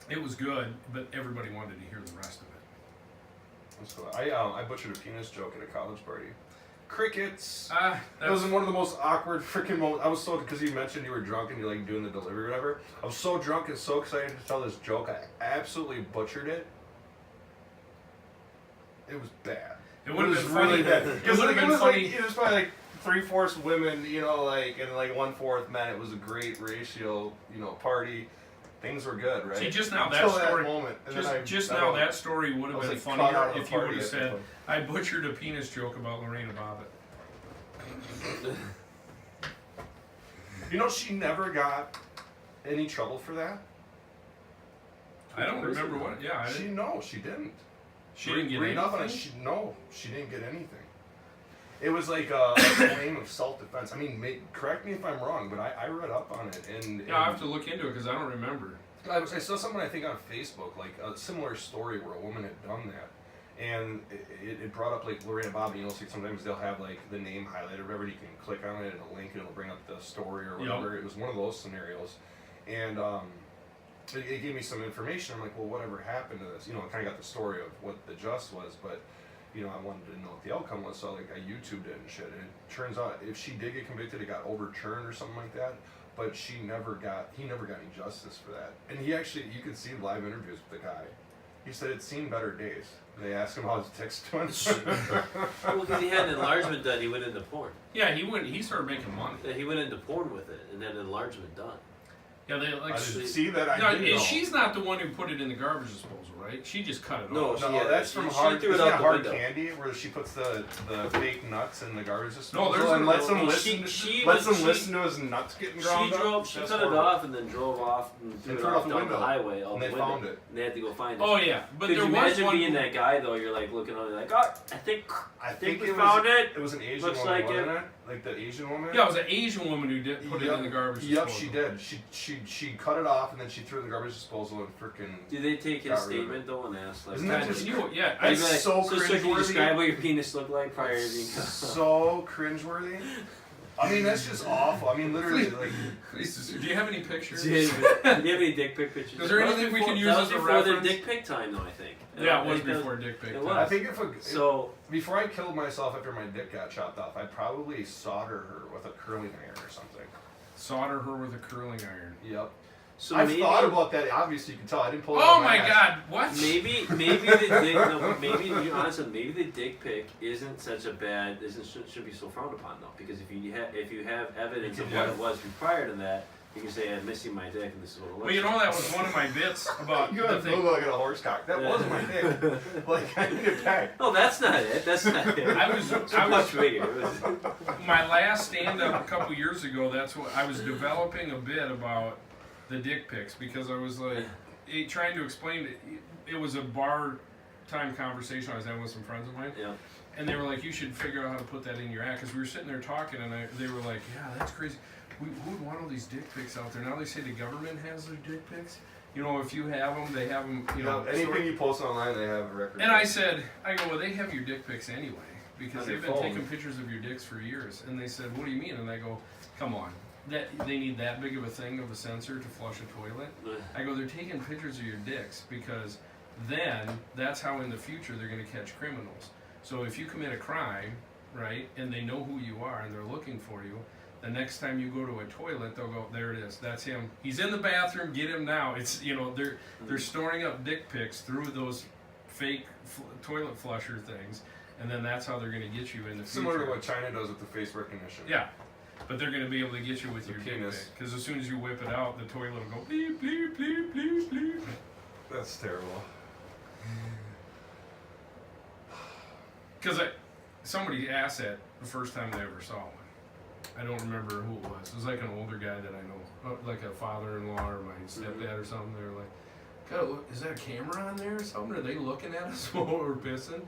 It was good, but everybody wanted to hear the rest of it. That's cool. I butchered a penis joke at a college party. Crickets. That That's was one of the most awkward freaking moments. I was so, because you mentioned you were drunk and you're like doing the delivery or whatever. I was so drunk and so excited to tell this joke. I absolutely butchered it. It was bad. It would have been really funny. bad. It would have been was funny. like, it was probably like 3/4 women, you know, like, and like 1/4 men. It was a great ratio, you know, party. Things were good, right? See, just now Until that story. moment. And Just then now that story would I have was, been like, caught funnier out of the if you would party have at that said, point. "I butchered a penis joke about Lorena Bobbitt." You know, she never got any trouble for that. I don't remember what. Yeah, I She didn't, she didn't. she didn't get Read up on it. anything. She didn't get anything. It was like a claim of self-defense. I mean, correct me if I'm wrong, but I read up on it and Yeah, I have to look into it because I don't remember. I saw something I think on Facebook, like a similar story where a woman had done that, and it brought up like Lorena Bobbitt. You know, like sometimes they'll have like the name highlighted or whatever. You can click on it and a link and it'll bring up the story or whatever. Yep. It was one of those scenarios, and it gave me some information. I'm like, well, whatever happened to this? You know, I kind of got the story of what the just was, but you know, I wanted to know what the outcome was, so like I YouTubed it and shit. And it turns out if she did get convicted, it got overturned or something like that. But he never got any justice for that. And he actually, you can see live interviews with the guy. He said it's seen better days. They asked him how his dick's doing. Well, because he had an enlargement done, he went into porn. Yeah, he started making money. Yeah, he went into porn with it and had an enlargement done. Yeah, they like. I didn't see that. I No, didn't know. she's not the one who put it in the garbage disposal, right? She just cut it No, off. she- No, yeah, that's she- from she hard. threw it Isn't out that the hard window. candy where she puts the fake nuts in the garbage disposal there's and lets them well, listen. she lets was- them listen to his nuts getting ground up. She That's cut it horrible. off and then drove off and threw And it threw it off off the down the window. highway. Out And the they window. found it. And they had to go find it. Oh yeah, but Could there you was imagine one. being that guy though? You're like looking on, you're like, oh, I think we it found was, it. It was an Asian Looks woman, like wasn't it. it? Like the Asian woman. Yeah, it was an Asian woman who did put it in the garbage Yep, disposal. she did. She cut it off and then she threw it in the garbage disposal and freaking. Did they take his Got rid of statement though and ask like? Isn't that Yeah, just- yeah, I'd It's be like, so sir, can you cringeworthy. describe what your penis looked like prior to being cut off? So cringeworthy. I mean, that's just awful. I mean, literally, like. Do you have any pictures? Do you have any dick pic pictures? Is there That was anything we before- can use that was as a before the reference? dick pic time though, I think. Yeah, it was I think that before dick pic it time. was. I think So before I killed myself after my dick got chopped off, I'd probably solder her with a curling iron or something. Solder her with a curling iron. Yep. so I've maybe, thought about that. Obviously, you can tell I didn't pull it out Oh of my ass. God! What? Maybe the dick. No, maybe you honestly, maybe the dick pic isn't such a bad. Should be so frowned upon though, because if you have evidence of what it was prior to that, you can say I'm missing my dick and this is what it looks. Well, you know that was one of my bits about You the have thing. look like a horse cock. That was my dick. Like I need it back. No, that's not it. That's not it. I was much bigger. It was, my last stand-up a couple years ago. That's what I was developing a bit about the dick pics because I was like trying to explain it. It was a bar time conversation I was having with some friends of mine. yeah. And they were like, you should figure out how to put that in your act. Because we were sitting there talking, and they were like, yeah, that's crazy. Who would want all these dick pics out there? Now they say the government has their dick pics. You know, if you have them, they have them, you know. Anything you post online, they have a record. And I said, well, they have your dick pics anyway. Because On they've your been phone. taking pictures of your dicks for years. And they said, what do you mean? And I go, come on. That they need that big of a thing of a sensor to flush a toilet? I go, they're taking pictures of your dicks because then that's how in the future they're going to catch criminals. So if you commit a crime, right, and they know who you are and they're looking for you, the next time you go to a toilet, they'll go, there it is, that's him. He's in the bathroom, get him now. It's, you know, they're storing up dick pics through those fake toilet flusher things, and then that's how they're going to get you in the future. Similar to what China does with the face recognition. Yeah. But they're going to be able to get you with The your penis. dick pic. Because as soon as you whip it out, the toilet will go bleep, bleep, bleep, bleep, bleep. That's terrible. Because somebody asked that the first time they ever saw one. I don't remember who it was. It was like an older guy that I know, like a father-in-law or my stepdad or something. They were like, God, look, is that a camera on there or something? Are they looking at us while we're pissing?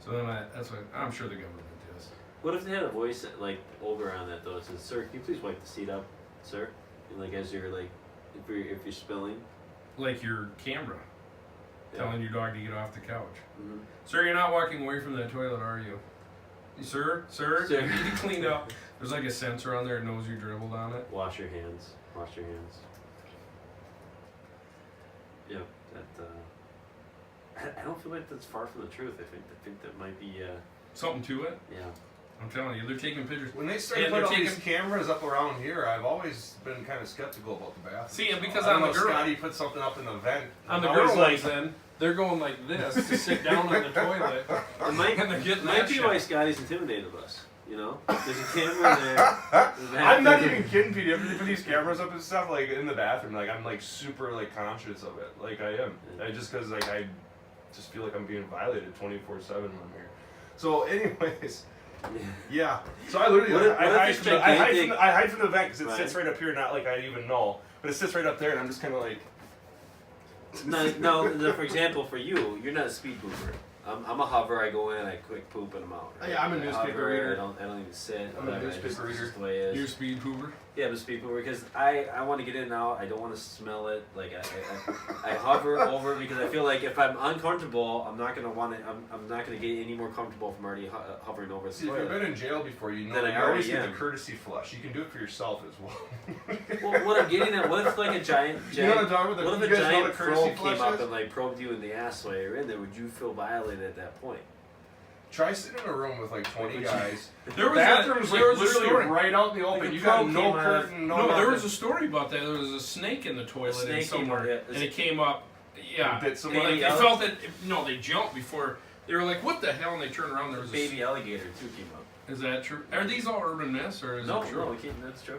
So then that's what I'm sure the government does. What if they had a voice like over on that though? It says, "Sir, can you please wipe the seat up, sir?" And like as you're like, if you're spilling. Like your camera telling your dog to get off the couch. Mm-hmm. Sir, you're not walking away from that toilet, are you? Sir, you need to clean up. There's like a sensor on there that knows you dribbled on it. Wash your hands. Wash your hands. Yep. I don't feel like that's far from the truth. I think that might be Something to it. yeah. I'm telling you, they're taking pictures. When they started And putting they're all these cameras up around here, I've always been kind of skeptical about the bathroom. See, and because I don't on know the if girl, Scotty put something up in the vent. on the I'm girl always ones, then they're going like this to sit down on the toilet, It might, and they're getting might that be shit. why Scotty's intimidated us. You know, there's a camera there. I'm not even kidding, Pete. If they put these cameras up and stuff, like in the bathroom, like I'm like super like conscious of it. Like I am. I just because like I just feel like I'm being violated 24/7 when I'm here. So, anyways, yeah. So I literally What if- I what if hide it's from the, I hide gigantic- from the, I hide from the vent because it Right. sits right up here, not like I even know, but it sits right up there, and I'm just kind of like. No, for example, for you, you're not a speed pooper. I'm a hover. I go in, I quick poop, and I'm out. Right? Yeah, I'm a I newspaper hover, reader. I don't even sit. I'm a whatever, newspaper it's reader. just the way it You're a is. speed pooper. Yeah, I'm a speed pooper because I want to get in and out. I don't want to smell it. Like I hover over because I feel like if I'm uncomfortable, I'm not gonna want to. I'm not gonna get any more comfortable from already hovering over the See, if you've toilet. been in jail before, you know Then that I you always already get am. the courtesy flush. You can do it for yourself as well. Well, what I'm getting at, what if like a giant, You know what I'm talking about? what You if a guys know giant what courtesy probe came flush up is? and like probed you in the ass while you're in there? Would you feel violated at that point? Try sitting in a room with like 20 guys. There was Bathroom's there like was a literally story. right out in the open. Like a You got probe no came out. curtain, no No, there nothing. was a story about that. There was a snake in the toilet snake in came somewhere, out, yeah. and it came up. Yeah, Bit someone. like, they Baby felt that. No, they jumped before. They were like, "What the hell?" And they turned around. There was a Baby alligator too came up. Is that true? Are these all urban myths, or is No, it true? no, that's true.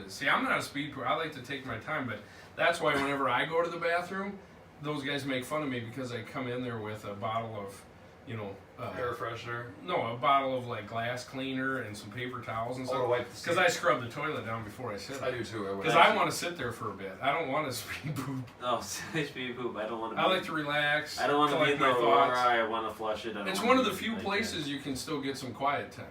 See, I'm not a speed pooper. I like to take my time, but that's why whenever I go to the bathroom, those guys make fun of me because I come in there with a bottle of, you know, Air freshener. no, a bottle of like glass cleaner and some paper towels and Oh, to stuff. wipe the Because I scrub the toilet down before I sit. I do too. Because I want to sit there for a bit. I don't want to speed poop. Oh, speed poop. I don't want to. I like to relax. I don't want to be collect in the my aurora. thoughts. I want to flush it. I don't It's wanna one of be the few like places you can still get some quiet time.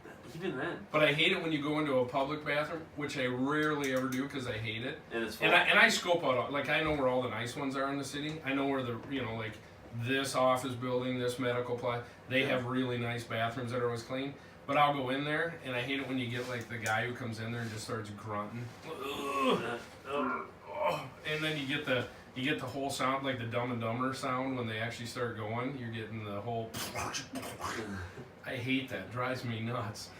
that. Even then, But I hate it when you go into a public bathroom, which I rarely ever do because I hate it. and it's full. And I scope out, like I know where all the nice ones are in the city. I know where the, you know, like this office building, this medical place, they have really nice bathrooms that are always clean. But I'll go in there, and I hate it when you get like the guy who comes in there and just starts grunting. And then you get the whole sound, like the Dumb and Dumber sound when they actually start going. You're getting the whole. I hate that. It drives me nuts.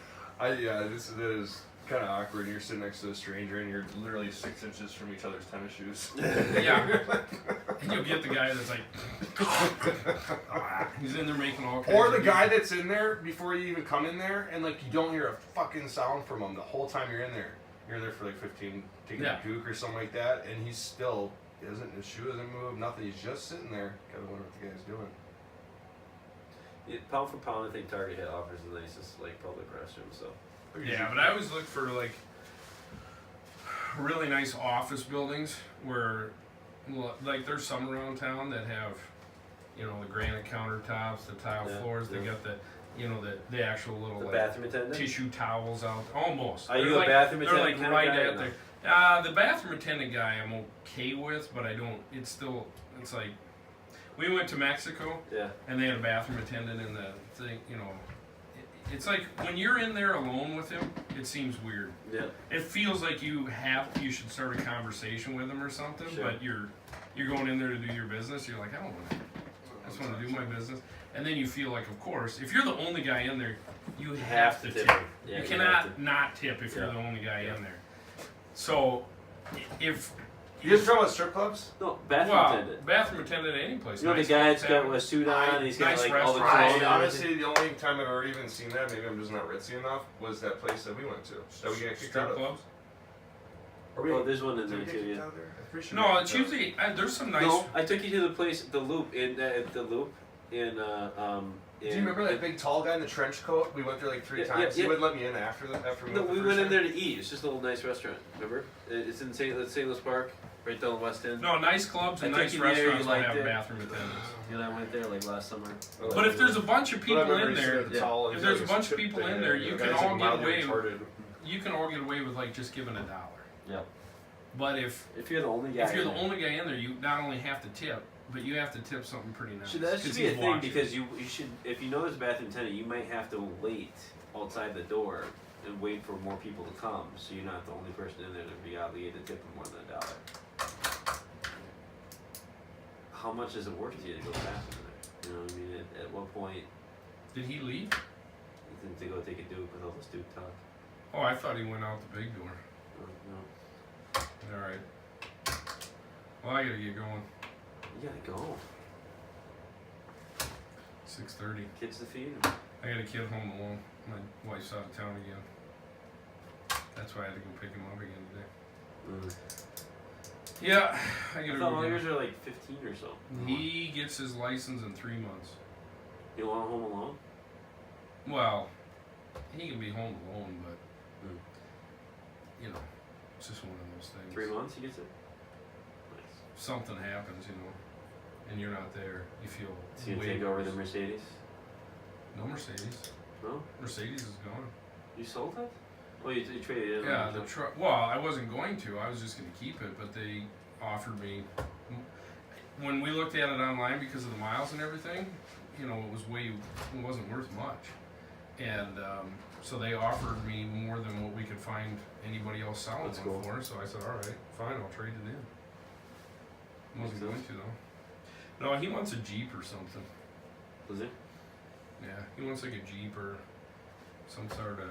Yeah, this is kind of awkward. You're sitting next to a stranger and you're literally 6 inches from each other's tennis shoes. Yeah. And you'll get the guy that's like, he's in there making all kinds Or of the guy that's in there before you even come in there, and like you don't hear a fucking sound from him the whole time you're in there. You're in there for like 15, taking Yeah. a puke or something like that, and he's still his shoe doesn't move, nothing. He's just sitting there. Gotta wonder what the guy's doing. Pound for pound, I think Target offers the nicest like public restrooms. So Yeah, but I always look for like really nice office buildings where, like, there's some around town that have, you know, the granite countertops, the tile Yeah, floors. They yeah. got the, you know, the actual little the like bathroom attendant. tissue towels out. Almost. Are you They're a like, bathroom they're attendant like kind of right guy or at no? there. The bathroom attendant guy I'm okay with, but I don't. It's still. It's like we went to Mexico. Yeah. And they had a bathroom attendant in the thing, you know. It's like when you're in there alone with him, it seems weird. Yeah. It feels like you should start a conversation with him or something, Sure. but you're going in there to do your business. You're like, I don't want to. I just want to do my business. And then you feel like, of course, if you're the only guy in there, you have to tip. Yeah, You have cannot to. not tip if you're Yeah. the only guy Yeah. in there. So, if You guys talking about strip clubs? No, bathroom well, attendant. bathroom attendant at any place. You know nice the guy clubs that's got have a suit on, and he's got nice like all the restaurants. clothes. and Honestly, the only time I've ever even seen that, maybe I'm just not ritzy enough, was that place that we went to. That we got kicked out strip of. clubs. Are everything. Oh, there's one in did there we get too. kicked Yeah. out of there? I'm pretty sure No, we it's got kicked out. usually there's some nice. No, I took you to the place, the Loop in the Loop in Do you remember that big tall guy in the trench coat? We went there like 3 Yeah, times. yeah, He wouldn't let me in after we No, went. we the went first in time. there to eat. It's just a little nice restaurant. Remember? It's in St. Louis Park, right down the West End. No, nice clubs and I took nice you there, you restaurants will liked have it. bathroom attendants. You and I went there like last summer. But if there's a bunch of But I people remember in he sitting there, at the yeah. tall if and there's a like bunch of chip people thing in there, and you the can guy's, all like, get mildly away. retarded. You can all get away with like just giving $1. Yeah. But if If you're the only guy. you're the in there. only guy in there, you not only have to tip, but you have to tip something pretty nice. Should that should 'cause be a he's thing watching. because you should, if you know there's a bathroom attendant, you might have to wait outside the door and wait for more people to come, so you're not the only person in there to be obligated to tip them more than $1. how much is it worth to you to go back in there? You know what I mean? At what point Did he leave? you think to go take a Duke with all this Duke talk? Oh, I thought he went out the big door. No. All right. Well, I gotta get going. You gotta go. 6:30. Kids to feed. I got a kid home alone. My wife's out of town again. That's why I had to go pick him up again today. Yeah, I I gotta thought go. all get yours him. are like 15 or so. He gets his license in 3 months. You want home alone? Well, he can be home alone, but Mm. you know, it's just one of those things. 3 months he gets it? Nice. Something happens, you know, and you're not there. You feel So you way take over worse. the Mercedes? No Mercedes. No? Mercedes is gone. You sold it? Oh, you traded it in? Yeah, the truck. Well, I wasn't going to. I was just going to keep it, but they offered me. When we looked at it online because of the miles and everything, you know, it wasn't worth much, and so they offered me more than what we could find anybody else selling That's one cool. for. So I said, all right, fine, I'll trade it in. Wasn't Makes going sense. to though. No, he wants a Jeep or something. Was it? Yeah, he wants like a Jeep or some sort of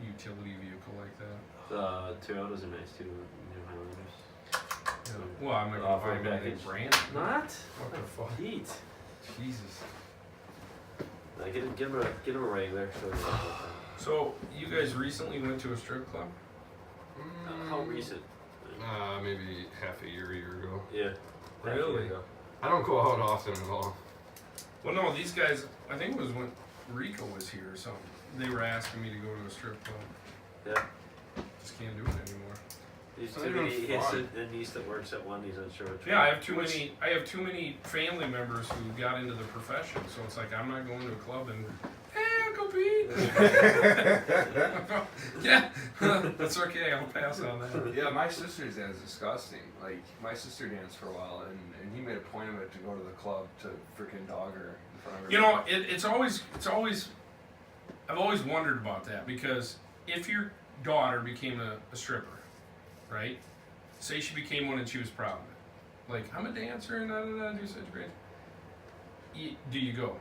utility vehicle like that. The Toyotas are nice too, New Highlanders. Yeah. Well, I'm not gonna Offer buy him anything package. brand. Not? What the fuck? Heat. Jesus. Get him a regular. So you guys recently went to a strip club? How recent? Maybe half a year ago. Yeah. Really? I don't go out often at all. Well, no, these guys. I think it was when Rico was here or something. They were asking me to go to a strip club. Yeah. Just can't do it anymore. He's Not too even many. He has fun. a niece that works at Wendy's. I'm sure. Yeah, I have too many. I have too many family members who got into the profession. So it's like I'm not going to a club and hey, Uncle Pete. Yeah, that's okay. I'll pass on that. Yeah, my sister's dance is disgusting. Like, my sister danced for a while, and he made a point of it to go to the club to freaking dog her in front of her. You know, it's always. I've always wondered about that because if your daughter became a stripper, right? Say she became one and she was proud of it. Like, I'm a dancer and I do such great. Do you go?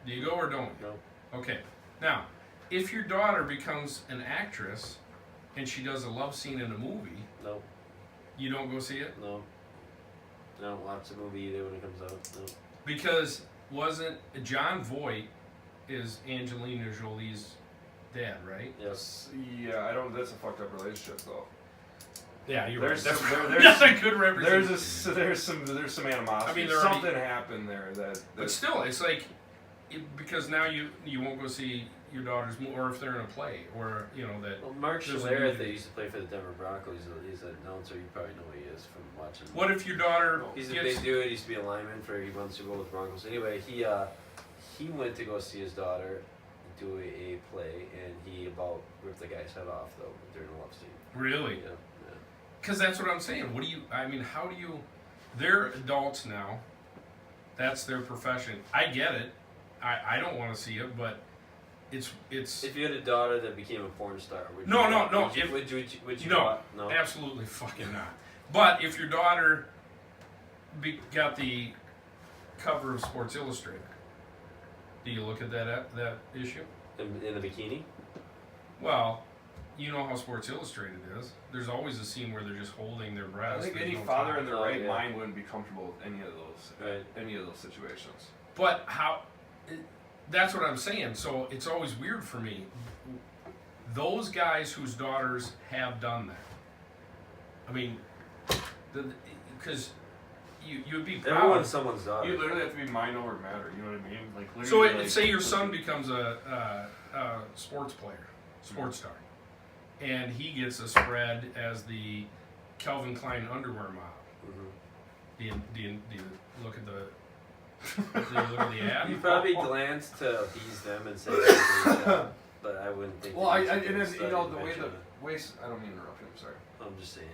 Do you go or don't? No. Okay. Now, if your daughter becomes an actress and she does a love scene in a movie, No. you don't go see it? No. I don't watch the movie either when it comes out. No. Because wasn't John Voight is Angelina Jolie's dad, right? Yes. Yeah, I don't. That's a fucked up relationship, though. Yeah, you're There's right. some- That's a good representation. There's some animosity. I mean, there already- something happened there that. But still, it's like because now you won't go see your daughter's or if they're in a play or you know that. Well, Mark There's a Schlereth, need. that used to play for the Denver Broncos, he's an announcer. You probably know who he is from watching. What if your daughter He's a gets big dude. He used to be a lineman for he won the Super Bowl with the Broncos. Anyway, he went to go see his daughter do a play, and he about ripped the guy's head off though during a love scene. really? Yeah. Because that's what I'm saying. What do you? I mean, how do you? They're adults now. That's their profession. I get it. I don't want to see it, but it's If you had a daughter that became a porn star, would you? No. Would you, would you No. No. absolutely fucking not. But if your daughter got the cover of Sports Illustrated, do you look at that issue? In a bikini? Well, you know how Sports Illustrated is. There's always a scene where they're just holding their I breast. think There's any no father top. in their Oh, right yeah. mind wouldn't be comfortable with any of those. Right. Any of those situations. But how? That's what I'm saying. So it's always weird for me. Those guys whose daughters have done that. I mean, because you would be proud. Everyone's someone's daughter. You literally have to be mind over matter. You know what I mean? Like So literally, say your son becomes a sports player, sports star, and he gets a spread as the Calvin Klein underwear model. Mhm. Do you look at the? Do you look at the ad? You probably glance to appease them and say, but I wouldn't think. Well, that I you should and then, study you know the way eventually. the ways. I don't mean to interrupt you. I'm sorry. I'm just saying.